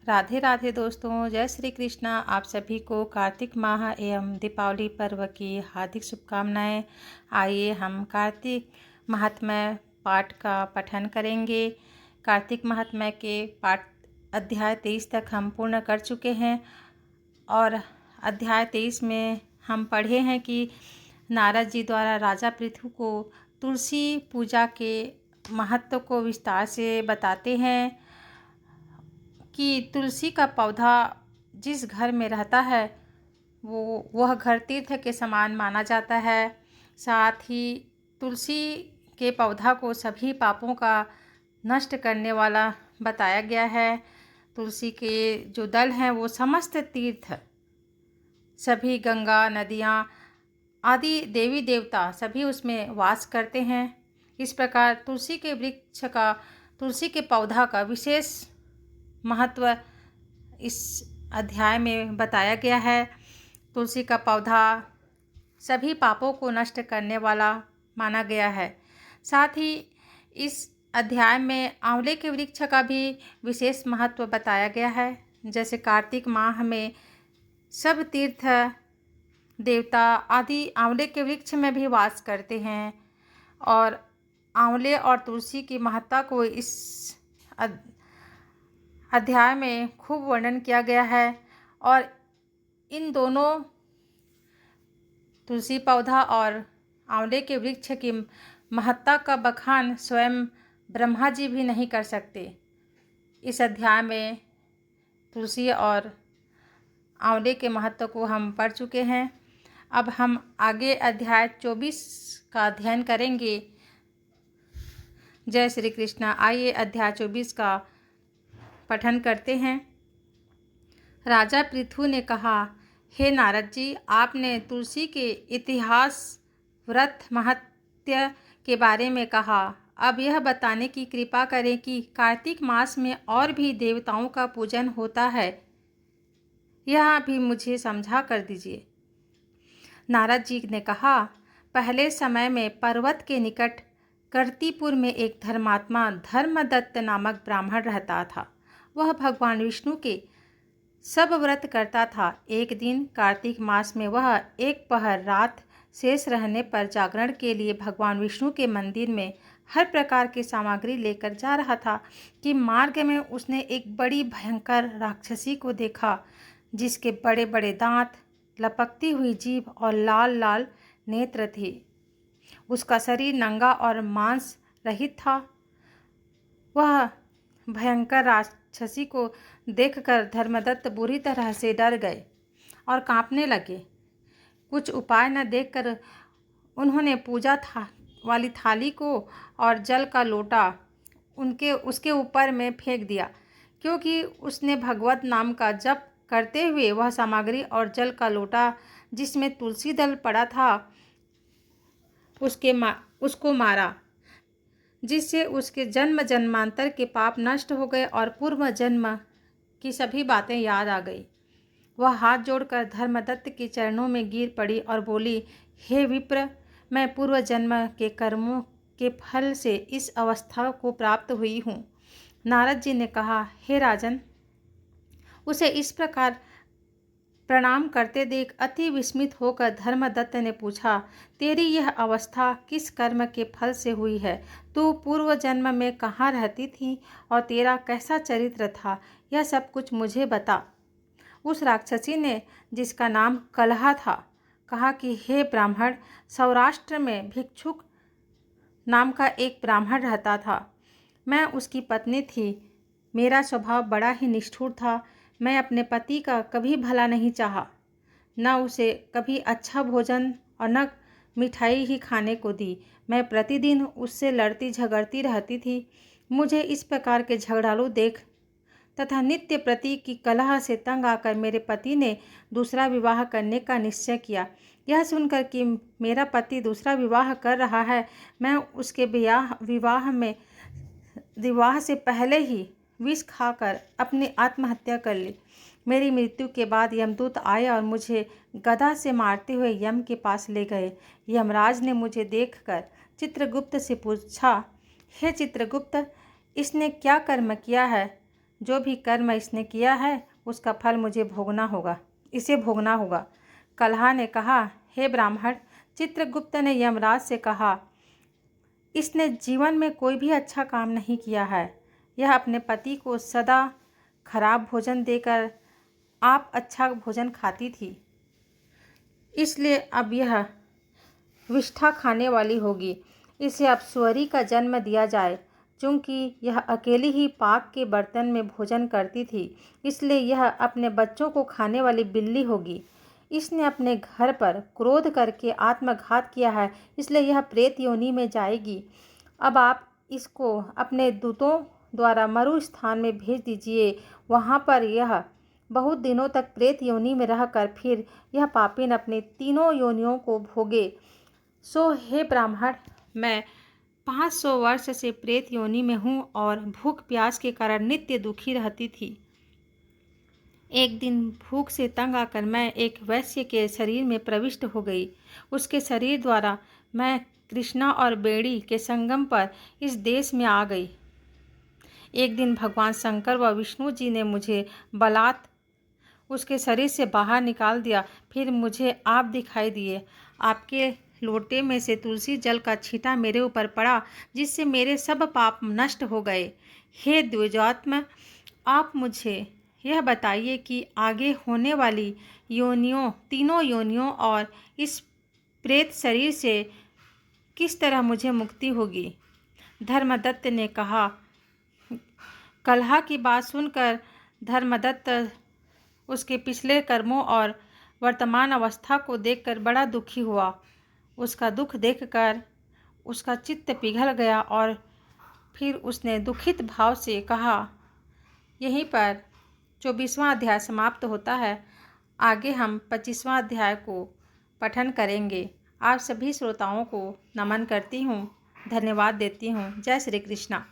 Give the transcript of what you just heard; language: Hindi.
राधे राधे दोस्तों, जय श्री कृष्णा। आप सभी को कार्तिक माह एवं दीपावली पर्व की हार्दिक शुभकामनाएं। आइए हम कार्तिक महात्म्य पाठ का पठन करेंगे। कार्तिक महात्म्य के पाठ अध्याय 23 तक हम पूर्ण कर चुके हैं और अध्याय 23 में हम पढ़े हैं कि नारद जी द्वारा राजा पृथु को तुलसी पूजा के महत्व को विस्तार से बताते हैं कि तुलसी का पौधा जिस घर में रहता है वह घर तीर्थ के समान माना जाता है। साथ ही तुलसी के पौधा को सभी पापों का नष्ट करने वाला बताया गया है। तुलसी के जो दल हैं वो समस्त तीर्थ, सभी गंगा, नदियाँ आदि देवी देवता सभी उसमें वास करते हैं। इस प्रकार तुलसी के वृक्ष का, तुलसी के पौधा का विशेष महत्व इस अध्याय में बताया गया है। तुलसी का पौधा सभी पापों को नष्ट करने वाला माना गया है। साथ ही इस अध्याय में आंवले के वृक्ष का भी विशेष महत्व बताया गया है। जैसे कार्तिक माह में सब तीर्थ देवता आदि आंवले के वृक्ष में भी वास करते हैं और आंवले और तुलसी की महत्ता को इस अध्याय में खूब वर्णन किया गया है। और इन दोनों तुलसी पौधा और आंवले के वृक्ष की महत्ता का बखान स्वयं ब्रह्मा जी भी नहीं कर सकते। इस अध्याय में तुलसी और आंवले के महत्व को हम पढ़ चुके हैं। अब हम आगे अध्याय 24 का अध्ययन करेंगे। जय श्री कृष्णा। आइए अध्याय 24 का पठन करते हैं। राजा पृथु ने कहा, हे नारद जी, आपने तुलसी के इतिहास, व्रत, महत्य के बारे में कहा। अब यह बताने की कृपा करें कि कार्तिक मास में और भी देवताओं का पूजन होता है, यह भी मुझे समझा कर दीजिए। नारद जी ने कहा, पहले समय में पर्वत के निकट कर्तिपुर में एक धर्मात्मा धर्मदत्त नामक ब्राह्मण रहता था। वह भगवान विष्णु के सब व्रत करता था। एक दिन कार्तिक मास में वह एक पहर रात शेष रहने पर जागरण के लिए भगवान विष्णु के मंदिर में हर प्रकार की सामग्री लेकर जा रहा था कि मार्ग में उसने एक बड़ी भयंकर राक्षसी को देखा, जिसके बड़े बड़े दांत, लपकती हुई जीभ और लाल लाल नेत्र थे। उसका शरीर नंगा और मांस रहित था। वह भयंकर राक्षसी को देखकर धर्मदत्त बुरी तरह से डर गए और कांपने लगे। कुछ उपाय न देखकर उन्होंने पूजा वाली थाली को और जल का लोटा उसके ऊपर में फेंक दिया, क्योंकि उसने भगवत नाम का जप करते हुए वह सामग्री और जल का लोटा जिसमें तुलसी दल पड़ा था उसको मारा, जिससे उसके जन्म जन्मांतर के पाप नष्ट हो गए और पूर्व जन्म की सभी बातें याद आ गई। वह हाथ जोड़कर धर्मदत्त के चरणों में गिर पड़ी और बोली, हे विप्र, मैं पूर्व जन्म के कर्मों के फल से इस अवस्था को प्राप्त हुई हूँ। नारद जी ने कहा, हे राजन, उसे इस प्रकार प्रणाम करते देख अति विस्मित होकर धर्मदत्त ने पूछा, तेरी यह अवस्था किस कर्म के फल से हुई है? तू पूर्व जन्म में कहाँ रहती थी और तेरा कैसा चरित्र था? यह सब कुछ मुझे बता। उस राक्षसी ने, जिसका नाम कलहा था, कहा कि हे ब्राह्मण, सौराष्ट्र में भिक्षुक नाम का एक ब्राह्मण रहता था। मैं उसकी पत्नी थी। मेरा स्वभाव बड़ा ही निष्ठुर था। मैं अपने पति का कभी भला नहीं चाहा, न उसे कभी अच्छा भोजन और न मिठाई ही खाने को दी। मैं प्रतिदिन उससे लड़ती झगड़ती रहती थी। मुझे इस प्रकार के झगड़ालू देख तथा नित्य प्रति की कलह से तंग आकर मेरे पति ने दूसरा विवाह करने का निश्चय किया। यह सुनकर कि मेरा पति दूसरा विवाह कर रहा है, मैं उसके विवाह से पहले ही विष खाकर अपनी आत्महत्या कर ली। मेरी मृत्यु के बाद यमदूत आए और मुझे गदा से मारते हुए यम के पास ले गए। यमराज ने मुझे देखकर चित्रगुप्त से पूछा, हे चित्रगुप्त, इसने क्या कर्म किया है जो भी कर्म इसने किया है उसका फल मुझे इसे भोगना होगा। कलहा ने कहा, हे ब्राह्मण, चित्रगुप्त ने यमराज से कहा, इसने जीवन में कोई भी अच्छा काम नहीं किया है। यह अपने पति को सदा खराब भोजन देकर आप अच्छा भोजन खाती थी, इसलिए अब यह विष्ठा खाने वाली होगी। इसे अब सुअरी का जन्म दिया जाए। चूँकि यह अकेली ही पाक के बर्तन में भोजन करती थी, इसलिए यह अपने बच्चों को खाने वाली बिल्ली होगी। इसने अपने घर पर क्रोध करके आत्मघात किया है, इसलिए यह प्रेत योनि में जाएगी। अब आप इसको अपने दूतों द्वारा मरु स्थान में भेज दीजिए। वहाँ पर यह बहुत दिनों तक प्रेत योनि में रहकर फिर यह पापीन अपने तीनों योनियों को भोगे। सो हे ब्राह्मण, मैं 500 वर्ष से प्रेत योनि में हूँ और भूख प्यास के कारण नित्य दुखी रहती थी। एक दिन भूख से तंग आकर मैं एक वैश्य के शरीर में प्रविष्ट हो गई। उसके शरीर द्वारा मैं कृष्णा और बेड़ी के संगम पर इस देश में आ गई। एक दिन भगवान शंकर व विष्णु जी ने मुझे बलात् उसके शरीर से बाहर निकाल दिया। फिर मुझे आप दिखाई दिए। आपके लोटे में से तुलसी जल का छींटा मेरे ऊपर पड़ा, जिससे मेरे सब पाप नष्ट हो गए। हे द्विजात्म, आप मुझे यह बताइए कि आगे होने वाली तीनों योनियों और इस प्रेत शरीर से किस तरह मुझे मुक्ति होगी। धर्मदत्त ने कहा। कलहा की बात सुनकर धर्मदत्त उसके पिछले कर्मों और वर्तमान अवस्था को देखकर बड़ा दुखी हुआ। उसका दुख देखकर उसका चित्त पिघल गया और फिर उसने दुखित भाव से कहा, यहीं पर 24वां अध्याय समाप्त होता है। आगे हम 25वां अध्याय को पठन करेंगे। आप सभी श्रोताओं को नमन करती हूँ, धन्यवाद देती हूँ। जय श्री कृष्णा।